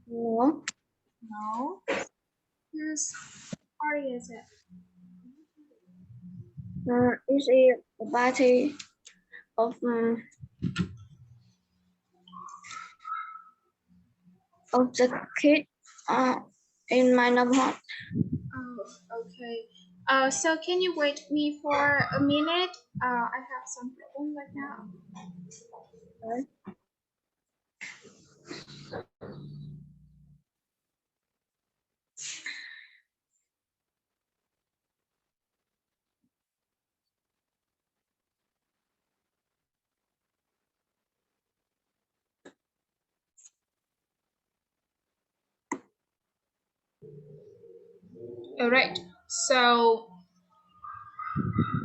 No. No. Whose party is it? This is a party of the kid in my neighborhood. Oh, okay. So can you wait me for a minute? I have some problem right now. All right. So,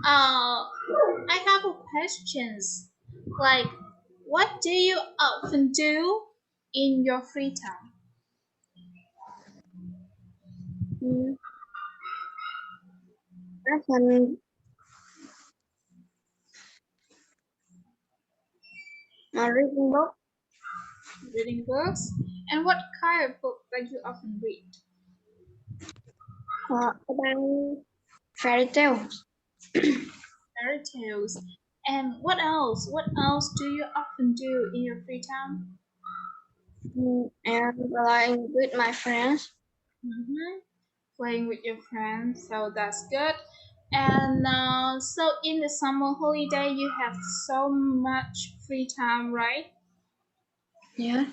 I have a questions. Like, what do you often do in your free time? Mm, often reading book Reading books. And what kind of book that you often read? about fairy tales Fairy tales. And what else? What else do you often do in your free time? and playing with my friends. Mm-hmm. Playing with your friends, so that's good. And so in the summer holiday, you have so much free time, right? Yeah.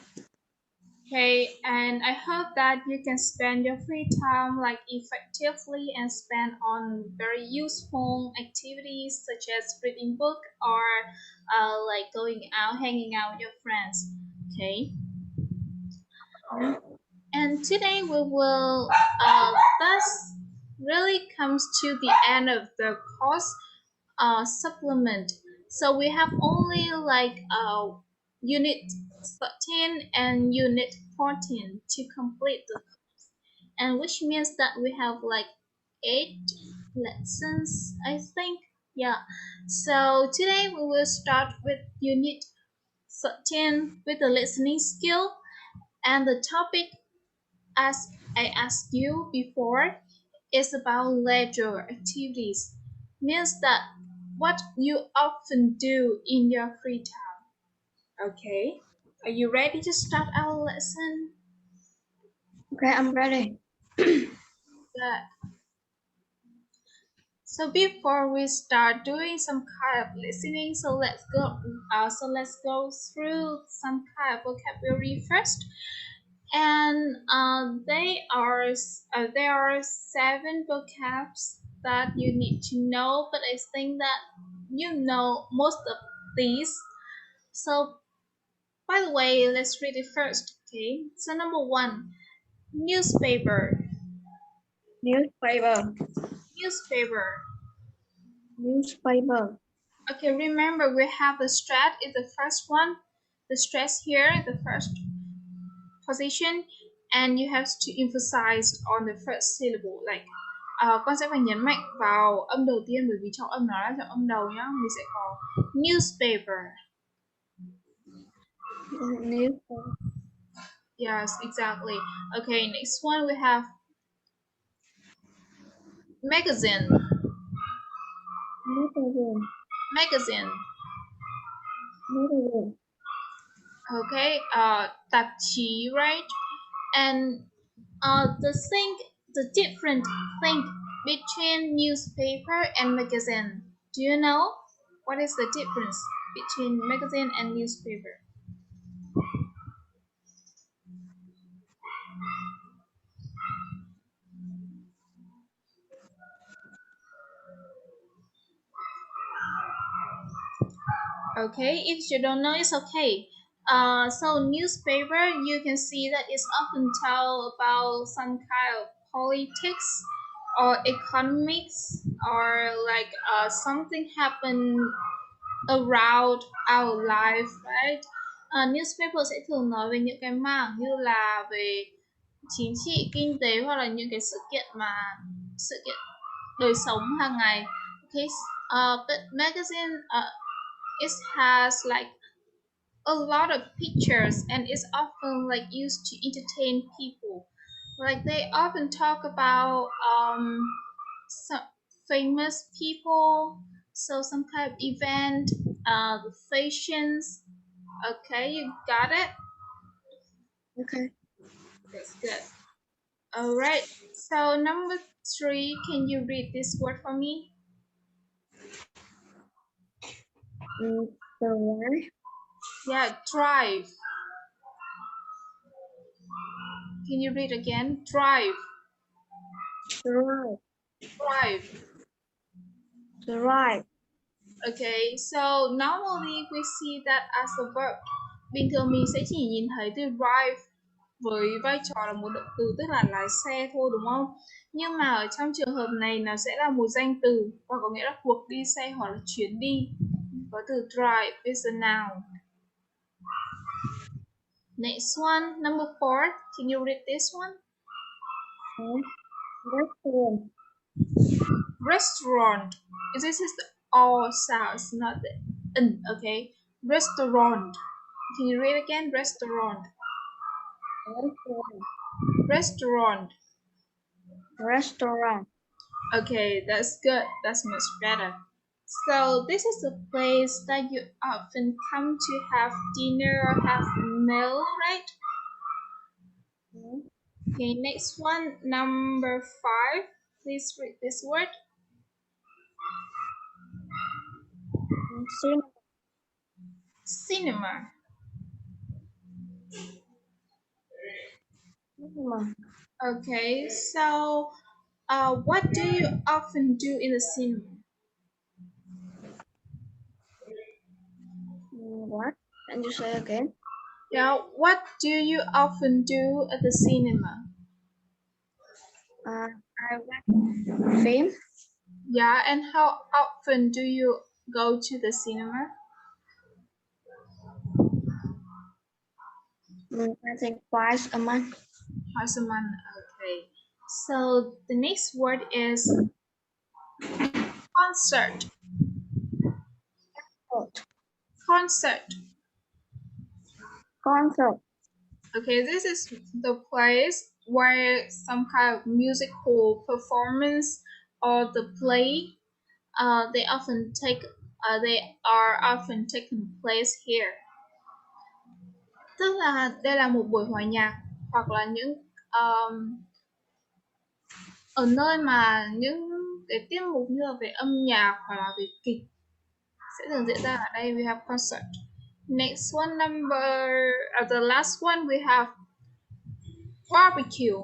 Okay, and I hope that you can spend your free time like effectively and spend on very useful activities such as reading book or like going out, hanging out with your friends. Okay, and today we will thus really comes to the end of the course supplement. So we have only like unit 13 and unit 14 to complete the course, and which means that we have like 8 lessons, I think. Yeah. So today we will start with unit 13 with the listening skill, and the topic, as I asked you before, is about leisure activities. Means that what you often do in your free time. Okay. Are you ready to start our lesson? Okay, I'm ready. Good. So before we start doing some kind of listening, so let's go. Let's go through some kind of vocabulary first. And there are 7 vocabs that you need to know, but I think that you know most of these. So by the way, let's read it first. Okay, so number 1, newspaper. Newspaper. Newspaper. Newspaper. Okay, remember we have the stress is the first one, the stress here, the first position, and you have to emphasize on the first syllable, like con sẽ phải nhấn mạnh vào âm đầu tiên bởi vì trong âm nó là trong âm đầu nhá. Mình sẽ có newspaper. Newspaper. Yes, exactly. Okay, next one we have magazine. Magazine. Magazine. Magazine. Okay, tạp chí, right? And the different thing between newspaper and magazine. Do you know what is the difference between magazine and newspaper? Okay, if you don't know, it's okay. So newspaper, you can see that it's often tell about some kind of politics or economics or like something happen around our life, right? Newspaper sẽ thường nói về những cái mảng như là về chính trị, kinh tế hoặc là những cái sự kiện đời sống hàng ngày. Okay, but magazine it has like a lot of pictures and it's often like used to entertain people. Like they often talk about some famous people, so some kind of event, the fashions. Okay, you got it. Okay. That's good. All right. So number three, can you read this word for me? Drive. Yeah, drive. Can you read again? Drive. Drive. Drive. Drive. Okay, so normally we see that as a verb. Bình thường mình sẽ chỉ nhìn thấy từ drive với vai trò là một động từ, tức là lái xe thôi đúng không? Nhưng mà ở trong trường hợp này nó sẽ là một danh từ và có nghĩa là cuộc đi xe hoặc là chuyến đi. Có từ drive is a noun. Next one, number four. Can you read this one? Restaurant. Restaurant. This is the all sounds, not the n. Okay, restaurant. Can you read again? Restaurant. Restaurant. Restaurant. Restaurant. Okay, that's good. That's much better. So this is a place that you often come to have dinner or have a meal, right? Okay, next one, number five. Please read this word. Cinema. Cinema. Cinema. Okay, so what do you often do in the cinema? What? Can you say again? Yeah, what do you often do at the cinema? I watch film. Yeah, and how often do you go to the cinema? I think twice a month. Twice a month. Okay. So the next word is concert. Concert. Concert. Concert. Okay, this is the place where some kind of musical performance or the play they are often taking place here. Tức là đây là một buổi hòa nhạc hoặc là những ở nơi mà những cái tiết mục như là về âm nhạc hoặc là về kịch sẽ thường diễn ra ở đây. We have concert. Next one, the last one we have barbecue.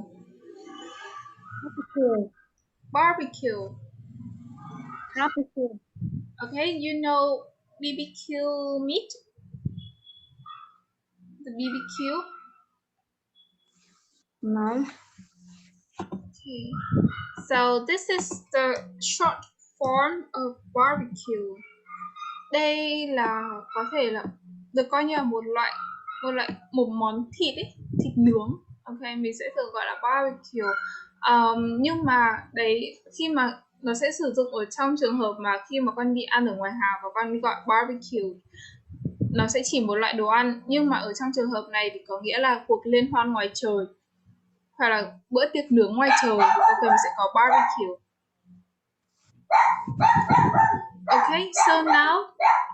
Barbecue. Barbecue. Barbecue. Okay, you know BBQ meat? The BBQ? No. Okay. So this is the short form of barbecue. Đây là có thể là được coi như là một món thịt ấy, thịt nướng. Ok, mình sẽ thường gọi là barbecue. Nhưng mà đấy khi mà nó sẽ sử dụng ở trong trường hợp mà khi mà con đi ăn ở ngoài hàng và con đi gọi barbecue, nó sẽ chỉ một loại đồ ăn, nhưng mà ở trong trường hợp này thì có nghĩa là cuộc liên hoan ngoài trời hoặc là bữa tiệc nướng ngoài trời. Ok, mình sẽ có barbecue. Okay, so now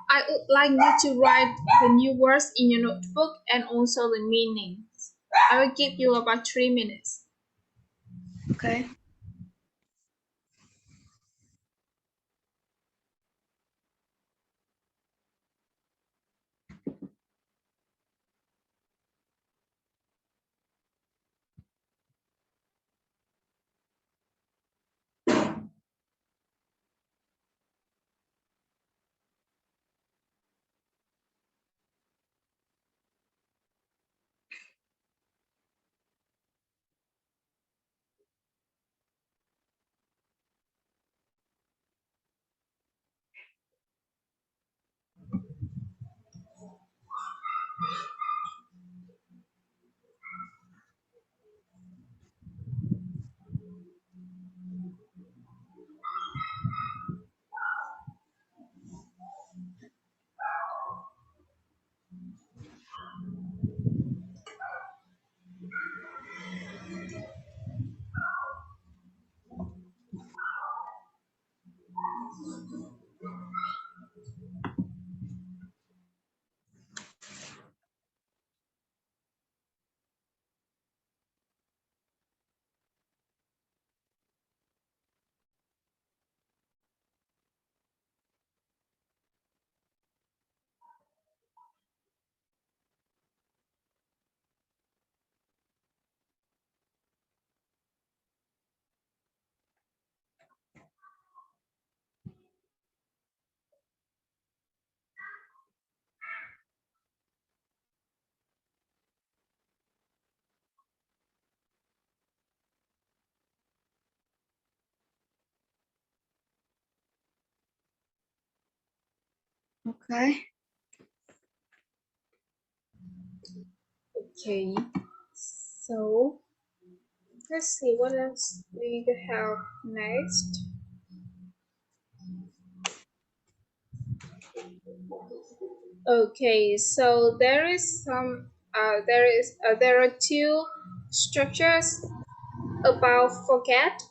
I would like you to write the new words in your notebook and also the meanings. I will give you about 3 minutes. Okay. Okay. Okay. So let's see what else we could have next. Okay, so there are two structures about forget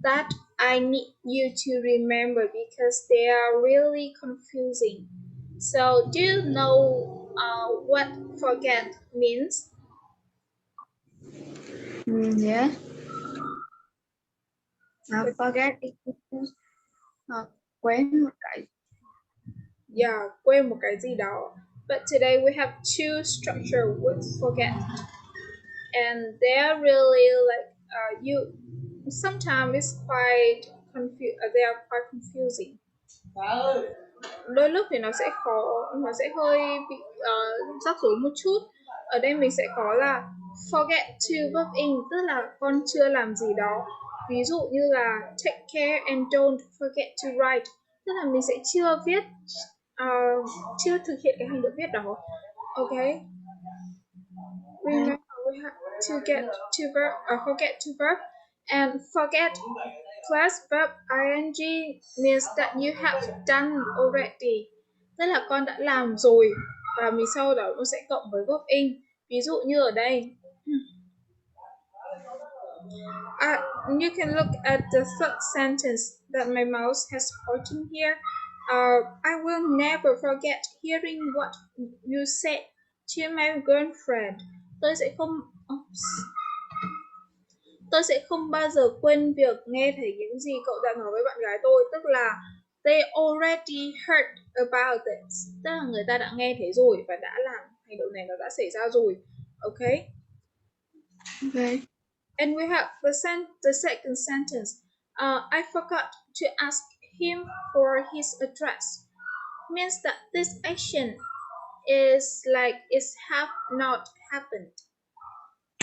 that I need you to remember because they are really confusing. So, do you know what forget means? Yeah. Forget it is quên một cái. Yeah, quên một cái gì đó. But today we have two structure with forget, and they are really like you. Sometimes it's quite they are quite confusing. Đôi lúc thì nó sẽ khó, nó sẽ hơi bị rắc rối một chút. Ở đây mình sẽ có là forget to verb in, tức là con chưa làm gì đó. Ví dụ như là take care and don't forget to write, tức là mình sẽ chưa viết, chưa thực hiện cái hành động viết đó. Okay. Remember, we have to get to verb, forget to verb, and forget plus verb ing means that you have done already. Tức là con đã làm rồi và mình sau đó nó sẽ cộng với verb in. Ví dụ như ở đây, you can look at the third sentence that my mouse has pointing here. I will never forget hearing what you said to my girlfriend. Tôi sẽ không oops, tôi sẽ không bao giờ quên việc nghe thấy những gì cậu đã nói với bạn gái tôi, tức là they already heard about it, tức là người ta đã nghe thấy rồi và đã làm hành động này, nó đã xảy ra rồi. Okay. Okay. And we have the second sentence. I forgot to ask him for his address. Means that this action is like it have not happened.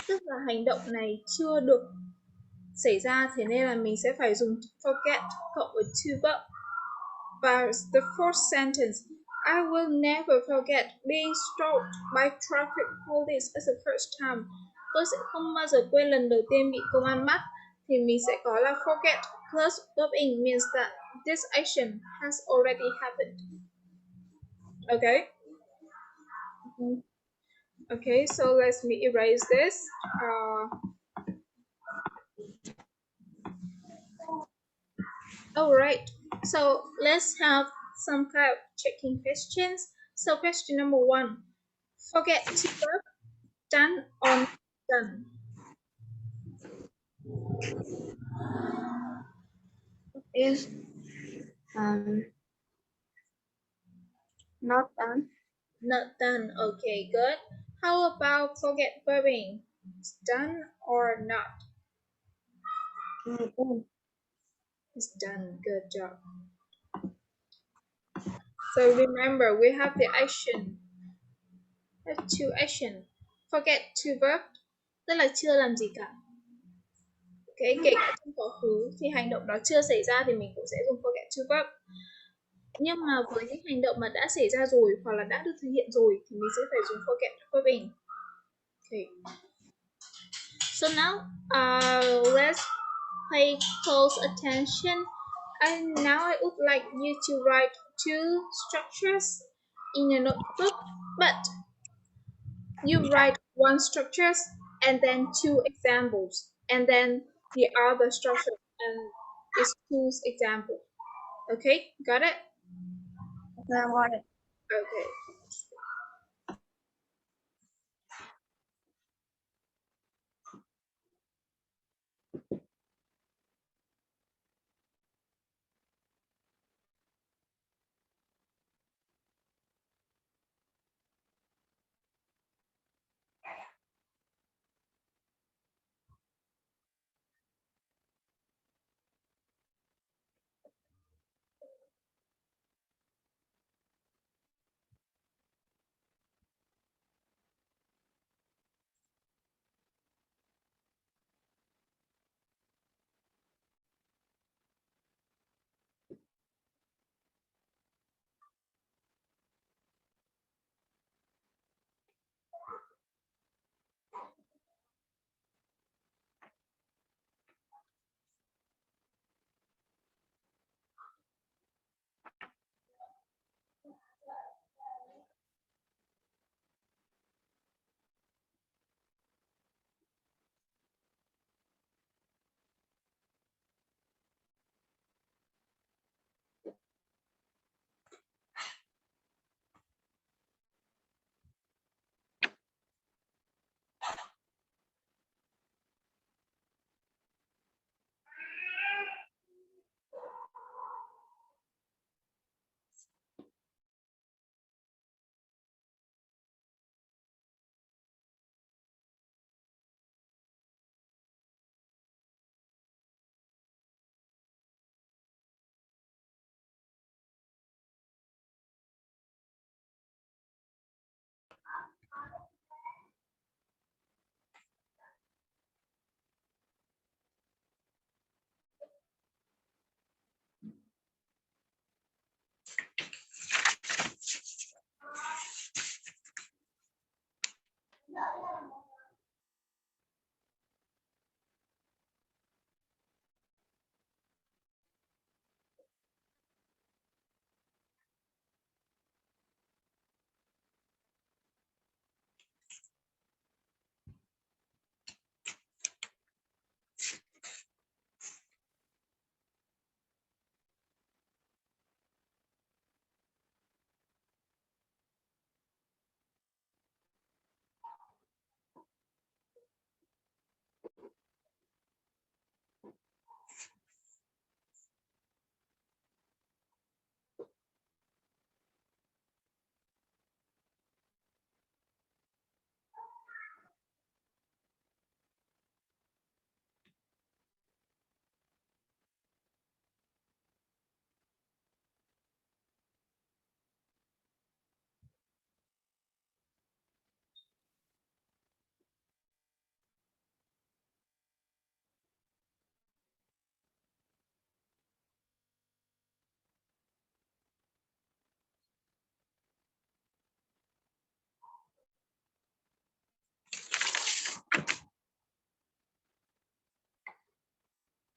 Tức là hành động này chưa được xảy ra, thế nên là mình sẽ phải dùng forget cộng với to verb. Và the fourth sentence, I will never forget being stopped by traffic police as the first time. Tôi sẽ không bao giờ quên lần đầu tiên bị công an bắt. Thì mình sẽ có là forget plus verb in means that this action has already happened. Okay. Okay, so let me erase this. Alright, so let's have some kind of checking questions. So question number 1, forget to verb, done or not done? Is um not done. Not done. Okay, good. How about forget verbing? It's done or not? Done. It's done. Good job. So remember, we have the action. We have two action. Forget to verb, tức là chưa làm gì cả. Okay, kể cả trong quá khứ thì hành động đó chưa xảy ra thì mình cũng sẽ dùng forget to verb. Nhưng mà với những hành động mà đã xảy ra rồi hoặc là đã được thực hiện rồi thì mình sẽ phải dùng forget verbing. Okay. So now, let's pay close attention. And now I would like you to write two structures in your notebook, but you write one structures and then two examples, and then the other structure and its two examples. Okay, got it? Okay, I got it. Okay.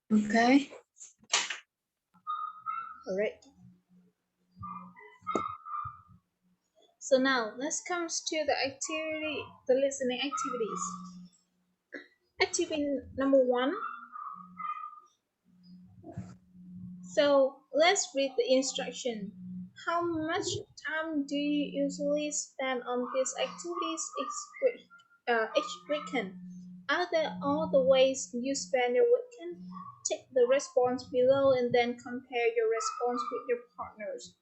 Okay. All right. So now let's come to the listening activities. Activity number 1. So let's read the instruction. How much time do you usually spend on these activities each weekend? Are there all the ways you spend your weekend? Check the response below and then compare your response with your partners.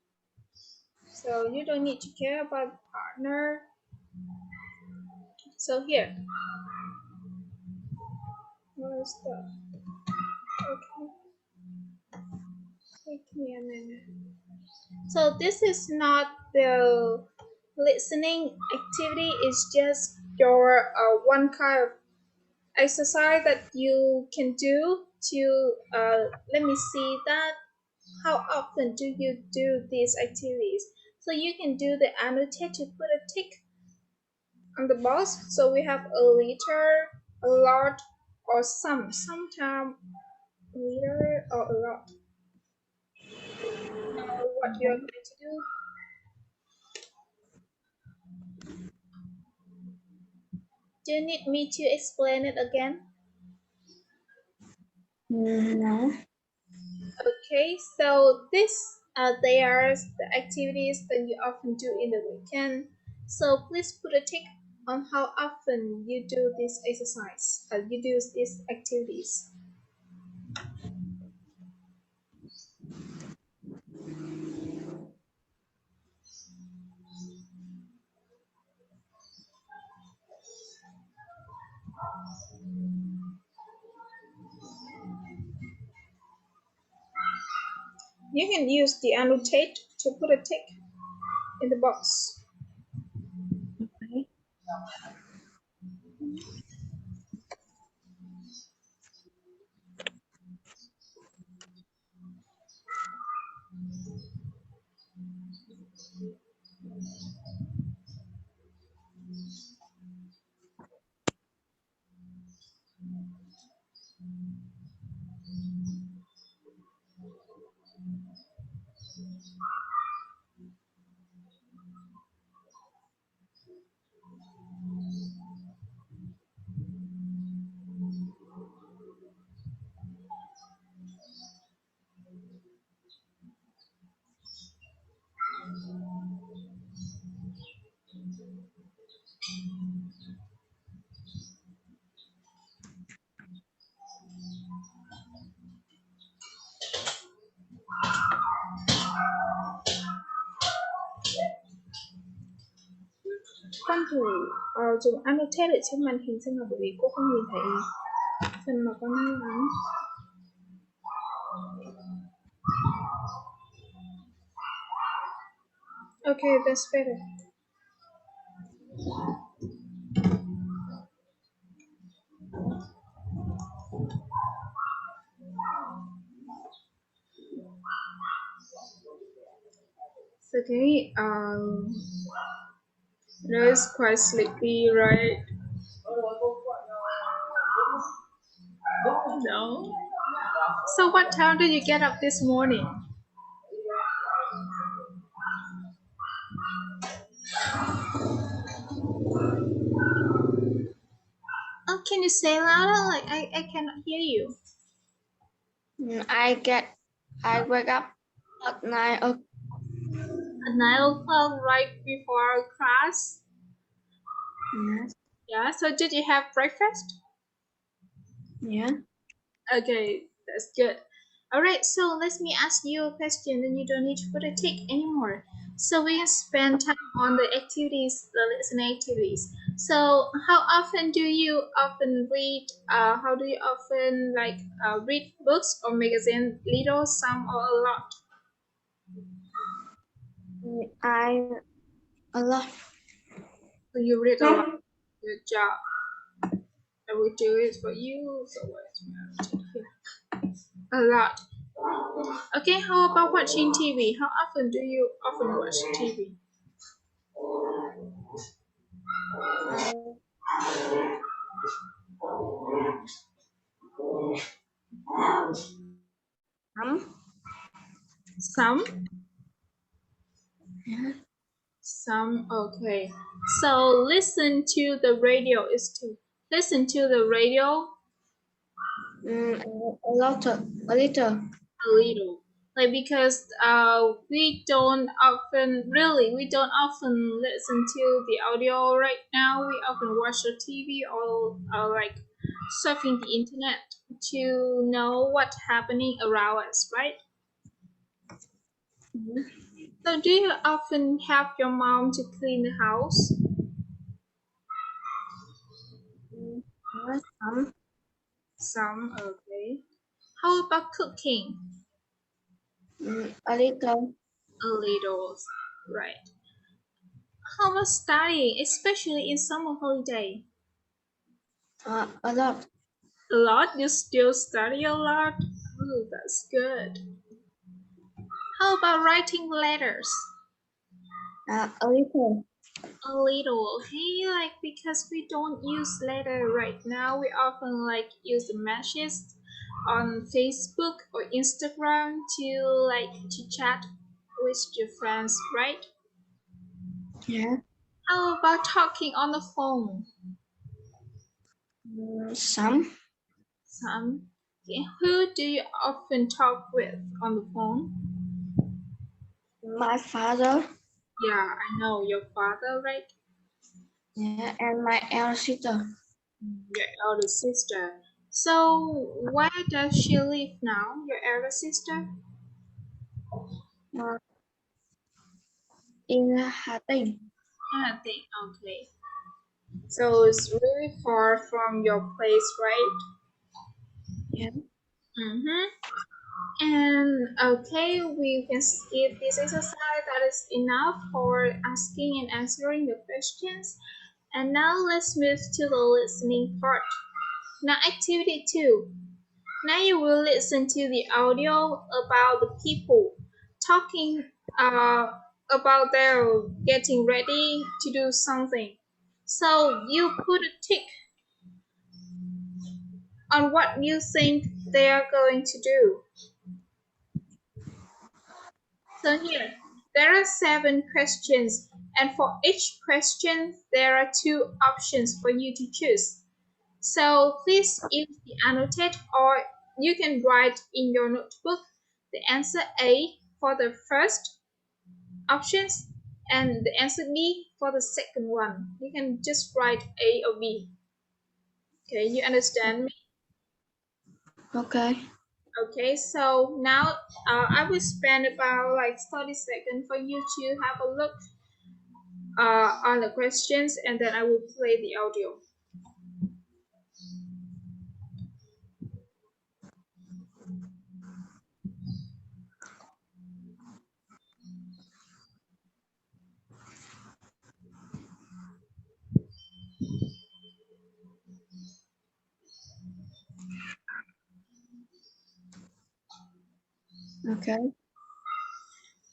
So you don't need to care about the partner. So here, where's the okay? Wait me a minute. So this is not the listening activity. It's just your one kind of exercise that you can do to let me see that how often do you do these activities. So you can do the annotate to put a tick on the box. So we have a liter, a lot, or some. Sometimes liter or a lot. What you are Okay. going to do? Do you need me to explain it again? No. Okay, so they are the activities that you often do in the weekend. So please put a tick on how often you do this exercise. You do these activities. You can use the annotate to put a tick in the box. Okay. Con thử dùng annotate ở trên màn hình xem nào, bởi vì cô không nhìn thấy phần mà con đang bấm. Okay, that's better. So okay, it's quite sleepy, right? No. So what time did you get up this morning? Oh, can you say louder? Like I cannot hear you. I wake up at 9 o'clock. At 9 o'clock, right before class. Yes. Yeah. So did you have breakfast? Yeah. Okay, that's good. All right. So let me ask you a question, and you don't need to put a tick anymore. So we can spend time on the activities, the listening activities. So how often do you often read? How do you often read books or magazine? Little, some, or a lot? I a lot. So you read a lot. Good job. I will do it for you. So where's my tick here? A lot. Okay. How about watching TV? How often do you often watch TV? I Some, okay. So listen to the radio is to listen to the radio A lot, a little. a little. Like because we don't often listen to the audio right now. We often watch the TV or like surfing the internet to know what's happening around us, right? Mhm. So do you often have your mom to clean the house? Mm, Some, Some, okay. How about cooking? a little, A little, right. How about studying, especially in summer holiday? a lot, A lot? You still study a lot? Oh, that's good. How about writing letters? a little. A little, okay? Like because we don't use letter right now, we often like use the messages on Facebook or Instagram to like to chat with your friends, right? Yeah. How about talking on the phone? Some, Some. Okay. Who do you often talk with on the phone? my father, Yeah, I know your father, right? yeah, and my elder sister. Your elder sister. So where does she live now? Your elder sister? Uh, in Hà Tĩnh. I think okay. So it's really far from your place, right? Yeah. Mm-hmm. And okay, we can skip this exercise. That is enough for asking and answering the questions. And now let's move to the listening part. Now, activity 2. Now you will listen to the audio about the people talking about their getting ready to do something. So you put a tick on what you think they are going to do. So here, there are 7 questions, and for each question, there are 2 options for you to choose. So please either annotate or you can write in your notebook the answer A for the first options and the answer B for the second one. You can just write A or B. Okay, you understand me? Okay. Okay, so now I will spend about like 30 seconds for you to have a look on the questions and then I will play the audio. Okay.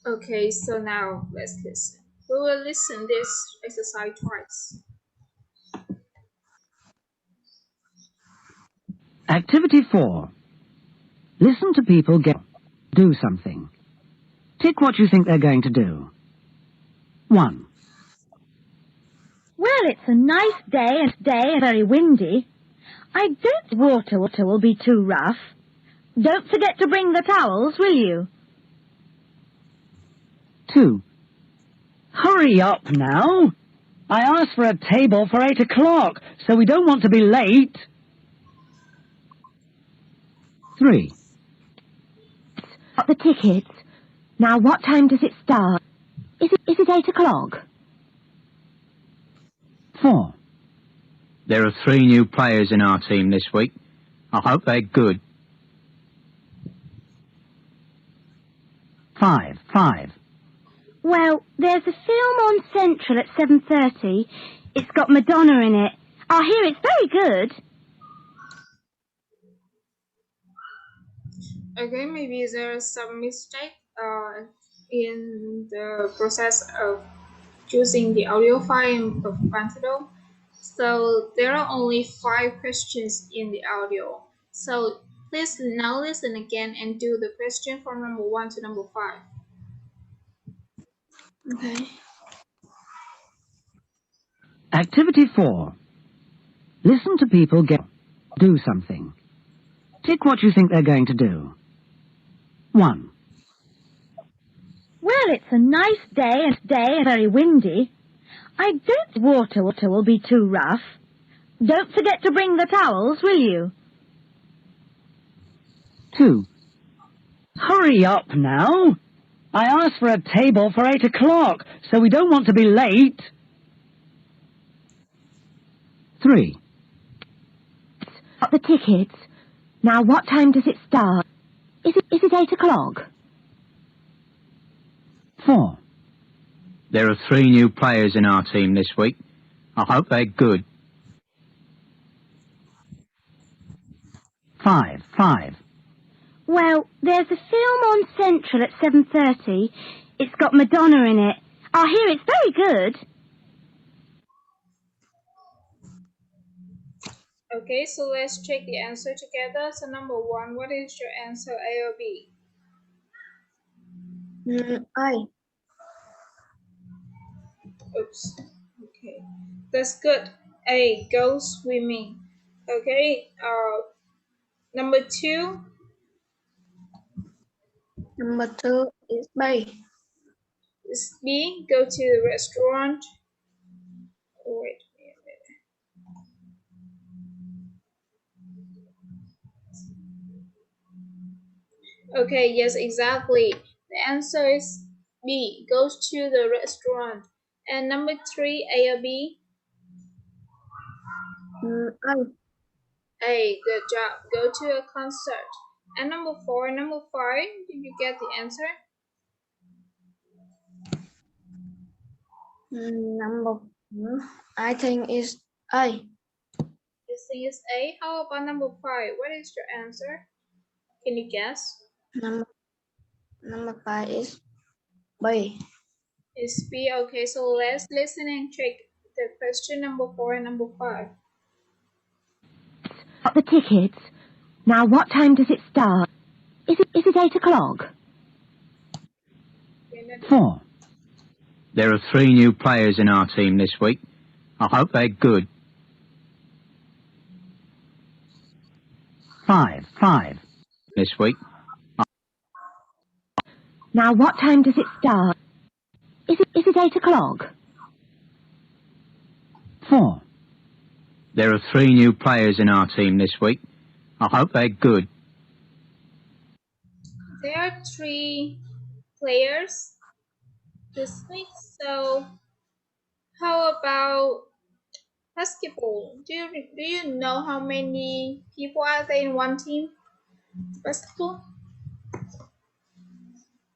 Okay, so now let's listen. We will listen this exercise twice. Activity 4. Listen to people do something. Tick what you think they're going to do. 1. Well, it's a nice day and very windy. I don't think water will be too rough. Don't forget to bring the towels, will you? 2. Hurry up now. I asked for a table for 8 o'clock, so we don't want to be late. 3. Got the tickets. Now, what time does it start? Is it 8 o'clock? 4. There are 3 new players in our team this week. I hope they're good. 5. Well, there's a film on Central at 7:30. It's got Madonna in it. I hear it's very good. Okay, maybe there is some mistake in the process of choosing the audio file of Untitled. So there are only 5 questions in the audio. So please now listen again and do the question from number 1 to number 5. Okay. Activity 4. Listen to people do something. Tick what you think they're going to do. 1. Well, it's a nice day and very windy. I don't think water will be too rough. Don't forget to bring the towels, will you? 2. Hurry up now. I asked for a table for 8 o'clock, so we don't want to be late. 3. Got the tickets. Now, what time does it start? Is it 8 o'clock? 4. There are 3 new players in our team this week. I hope they're good. 5. Well, there's a film on Central at 7:30. It's got Madonna in it. I hear it's very good. Okay, so let's check the answer together. So number 1, what is your answer, A or B? I. Oops. Okay, that's good. A, go swimming. Okay, number 2. Number 2 is B. Is B, go to the restaurant. Wait a minute. Okay, yes, exactly. The answer is B, goes to the restaurant. And number 3, A or B? I. A, good job. Go to a concert. And number 4, number 5, did you get the answer? Number 4, I think is A. You think it's A. How about number 5? What is your answer? Can you guess? Number 5 is B. It's B. Okay, so let's listen and check the question number 4 and number 5. Got the tickets. Now, what time does it start? Is it 8 o'clock? 4. There are 3 new players in our team this week. I hope they're good. 5. This week. Now, what time does it start? Is it 8 o'clock? 4. There are 3 new players in our team this week. I hope they're good. There are 3 players this week, so how about basketball? Do you know how many people are there in one team? Basketball?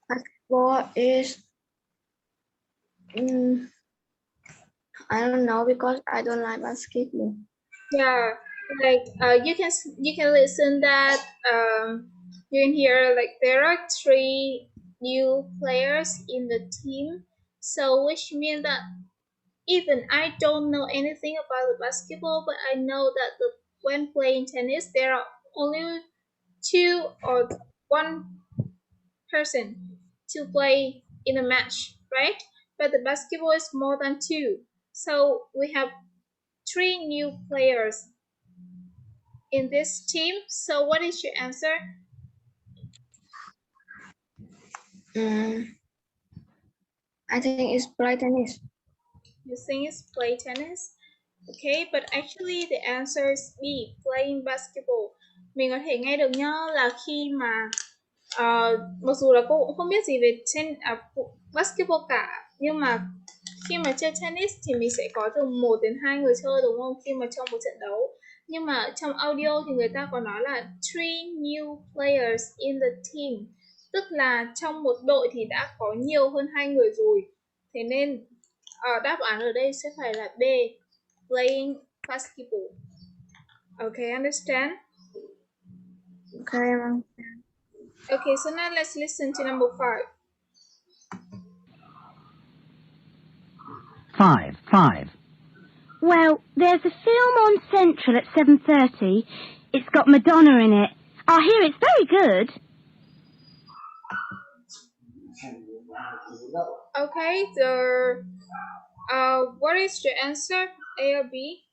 Basketball is I don't know because I don't like basketball. Yeah, like you can listen that you can hear like there are 3 new players in the team, so which means that even I don't know anything about the basketball, but I know that when playing tennis there are only 2 or 1 person to play in a match, right? But the basketball is more than 2, so we have 3 new players in this team. So what is your answer? I think it's play tennis. You think it's play tennis? Okay, but actually the answer is B, playing basketball. Mình có thể nghe được nhá, là khi mà mặc dù là cô cũng không biết gì về basketball cả, nhưng mà khi mà chơi tennis thì mình sẽ có từ 1 đến 2 người chơi, đúng không? Khi mà trong một trận đấu. Nhưng mà trong audio thì người ta có nói là 3 new players in the team, tức là trong một đội thì đã có nhiều hơn 2 người rồi. Thế nên đáp án ở đây sẽ phải là B, playing basketball. Okay, understand? Okay. Okay, so now let's listen to number 5. 5. Well, there's a film on Central at 7:30. It's got Madonna in it. I hear it's very good. Okay, what is your answer? A or B?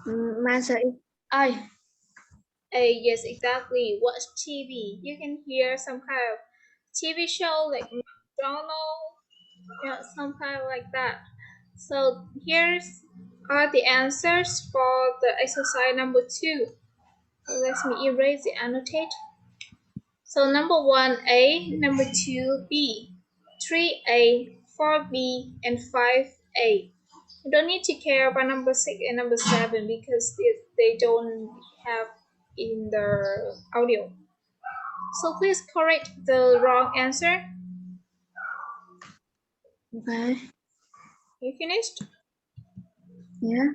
My answer is A. A, yes, exactly. Watch TV. You can hear some kind of TV show like McDonald's, some kind of like that. So here's are the answers for the exercise number 2. Let me erase the annotate. So number 1 A, number 2 B, 3A, 4B, and 5A. You don't need to care about number 6 and number 7 because they don't have in the audio. So please correct the wrong answer. Okay. You finished? Yeah.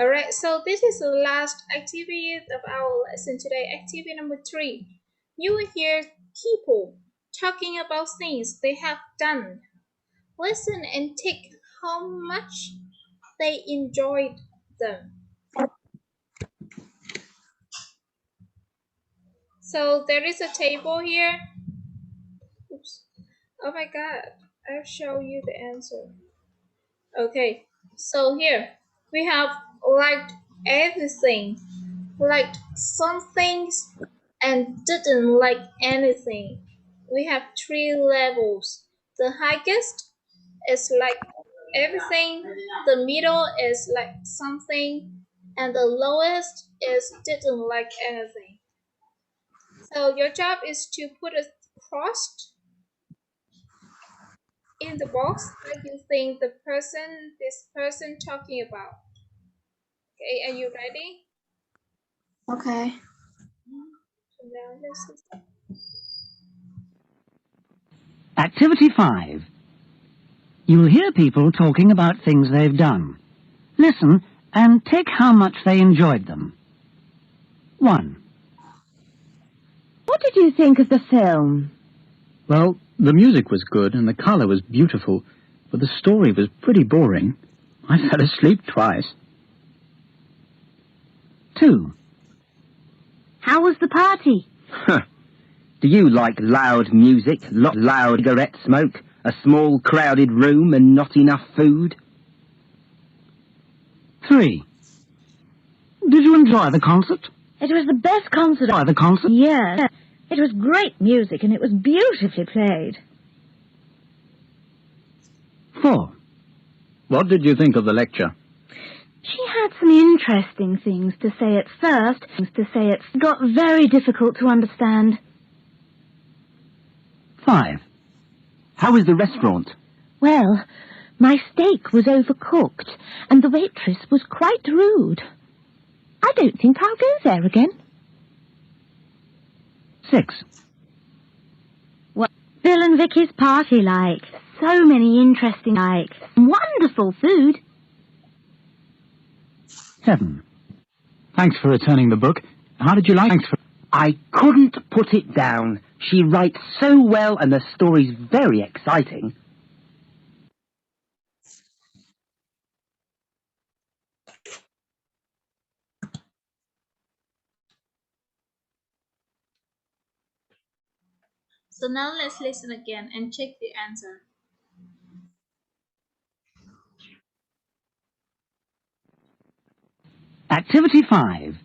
Alright, so this is the last activity of our lesson today. Activity number 3. You will hear people talking about things they have done. Listen and take how much they enjoyed them. So there is a table here. Oops. Oh my god, I'll show you the answer. Okay, so here we have liked everything, liked some things, and didn't like anything. We have 3 levels. The highest is like everything, the middle is like something, and the lowest is didn't like anything. So your job is to put a cross in the box that you think this person talking about. Okay, are you ready? Okay. So now this is Activity 5. You'll hear people talking about things they've done. Listen and tick how much they enjoyed them. 1. What did you think of the film? Well, the music was good and the colour was beautiful, but the story was pretty boring. I fell asleep twice. 2. How was the party? Do you like loud music, loud cigarette smoke, a small crowded room and not enough food? 3. Did you enjoy the concert? It was the best concert. Enjoy the concert? Yes. It was great music and it was beautifully played. 4. What did you think of the lecture? She had some interesting things to say at first. It got very difficult to understand. 5. How was the restaurant? Well, my steak was overcooked and the waitress was quite rude. I don't think I'll go there again. 6. What Bill and Vicky's party like? So many interesting wonderful food. 7. Thanks for returning the book. How did you like it? I couldn't put it down. She writes so well and the story's very exciting. So now let's listen again and check the answer. Activity 5.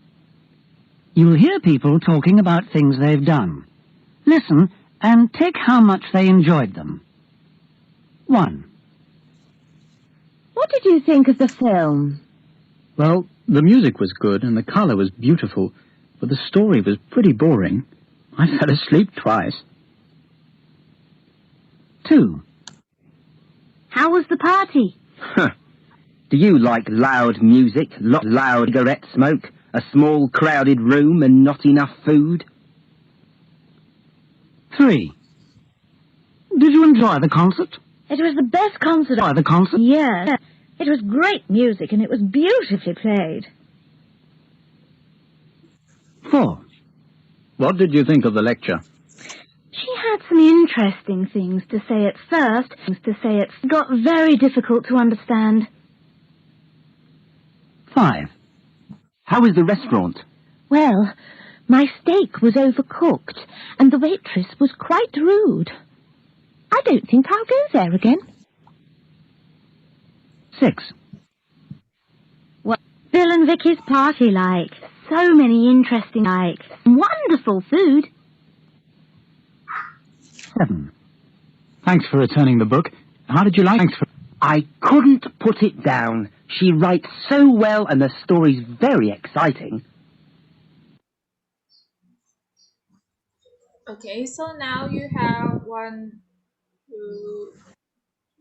You'll hear people talking about things they've done. Listen and tick how much they enjoyed them. 1. What did you think of the film? Well, the music was good and the colour was beautiful, but the story was pretty boring. I fell asleep twice. 2. How was the party? Do you like loud music, loud cigarette smoke, a small crowded room and not enough food? 3. Did you enjoy the concert? It was the best concert. Enjoy the concert? Yes. It was great music and it was beautifully played. 4. What did you think of the lecture? She had some interesting things to say at first. It got very difficult to understand. 5. How was the restaurant? Well, my steak was overcooked and the waitress was quite rude. I don't think I'll go there again. 6. What's Bill and Vicky's party like? So many interesting wonderful food. 7. Thanks for returning the book. How did you like it? I couldn't put it down. She writes so well and the story's very exciting. Okay, so now you have 1, 2,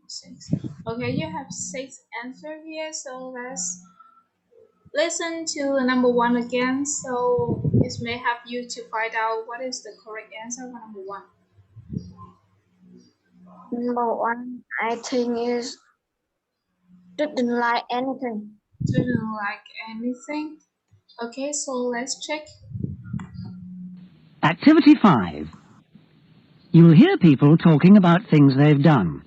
6. Okay, you have 6 answers here, so let's listen to number 1 again. So this may help you to find out what is the correct answer for number 1. Number 1, I think is didn't like anything. Didn't like anything. Okay, so let's check. Activity 5. You'll hear people talking about things they've done.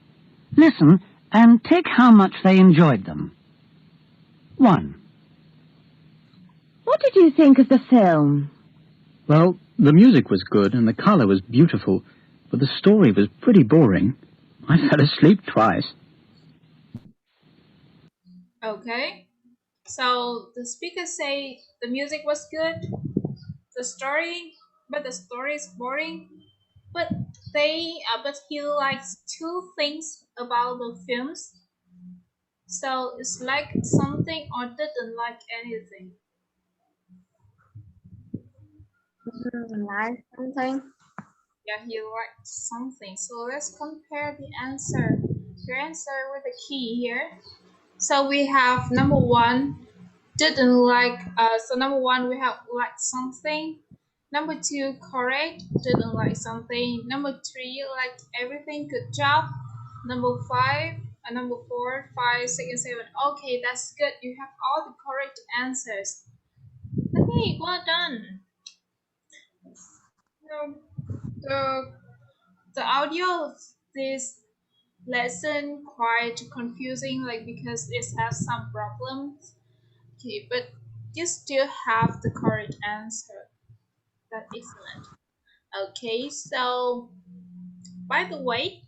Listen and tick how much they enjoyed them. 1. What did you think of the film? Well, the music was good and the colour was beautiful, but the story was pretty boring. I fell asleep twice. Okay, so the speaker say the music was good, the story is boring. But he likes 2 things about the films. So it's like something or didn't like anything. Didn't like something. Yeah, he liked something. So let's compare the answer. Your answer with the key here. So we have number 1, didn't like. So number 1 we have like something. Number 2 correct, didn't like something. Number 3 like everything, good job. Number 5 and number 4, 5, 6, and 7. Okay, that's good. You have all the correct answers. Okay, well done. So the audio of this lesson quite confusing, like because it has some problems. Okay, but you still have the correct answer. That's excellent. Okay, so by the way,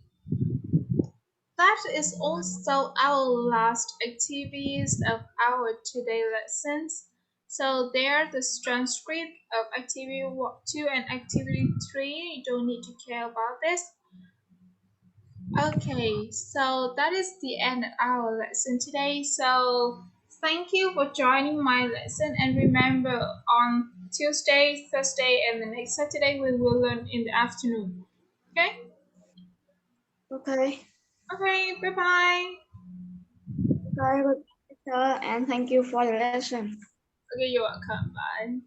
that is also our last activities of our today lessons. So there, the transcript of activity 2 and activity 3. You don't need to care about this. Okay, so that is the end of our lesson today. So thank you for joining my lesson, and remember on Tuesday, Thursday, and the next Saturday we will learn in the afternoon. Okay? Okay. Okay, bye-bye. Bye, teacher, and thank you for the lesson. Okay, you're welcome. Bye.